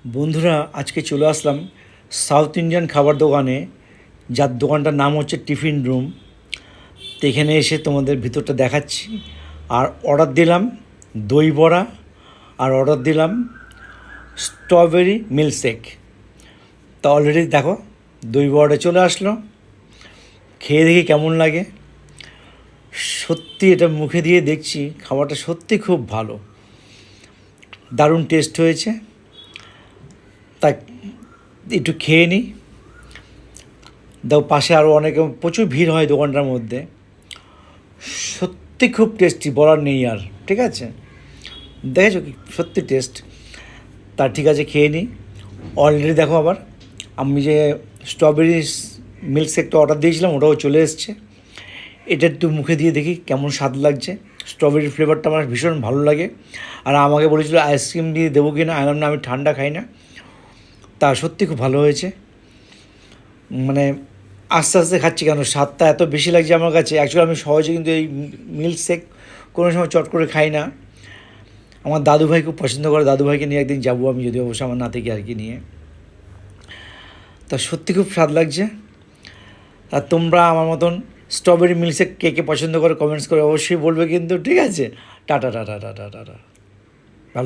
বন্ধুরা, আজকে চলে আসলাম সাউথ ইন্ডিয়ান খাবার দোকানে, যার দোকানটার নাম হচ্ছে টিফিন রুম। তো এখানে এসে তোমাদের ভিতরটা দেখাচ্ছি। আর অর্ডার দিলাম দই বড়া, আর অর্ডার দিলাম স্ট্রবেরি মিল্কশেক। তা অলরেডি দেখো দই বড়াটা চলে আসলো, খেয়ে দেখি কেমন লাগে। সত্যি এটা মুখে দিয়ে দেখছি খাবারটা সত্যি খুব ভালো, দারুণ টেস্ট হয়েছে। তাই একটু খেয়ে নিই। দাও, পাশে আরও অনেক প্রচুর ভিড় হয় দোকানটার মধ্যে। সত্যি খুব টেস্টি, বলার নেই আর। ঠিক আছে, দেখেছো কি সত্যি টেস্ট। তা ঠিক আছে, খেয়ে নিই। অলরেডি দেখো আবার আমি যে স্ট্রবেরি মিল্কশেকটা অর্ডার দিয়েছিলাম ওটাও চলে এসছে। এটা একটু মুখে দিয়ে দেখি কেমন স্বাদ লাগছে। স্ট্রবেরির ফ্লেভারটা আমার ভীষণ ভালো লাগে। আর আমাকে বলেছিল আইসক্রিম দিয়ে দেবো কি না, আনলাম না, আমি ঠান্ডা খাই না। তা সত্যি খুব ভালো হয়েছে। মানে আস্তে আস্তে খাচ্ছি, কেন স্বাদটা এত বেশি লাগছে আমার কাছে। অ্যাকচুয়ালি আমি সহজে কিন্তু এই মিল্কশেক কোনো সময় চট করে খাই না। আমার দাদুভাই খুব পছন্দ করে, দাদুভাইকে নিয়ে একদিন যাবো আমি, যদি অবশ্য আমার নাতিকে আর কি নিয়ে। তা সত্যি খুব স্বাদ লাগছে। আর তোমরা আমার মতন স্ট্রবেরি মিল্কশেক কে কে পছন্দ করে কমেন্টস করে অবশ্যই বলবে কিন্তু। ঠিক আছে, টাটা টাটা টাটা টাটা।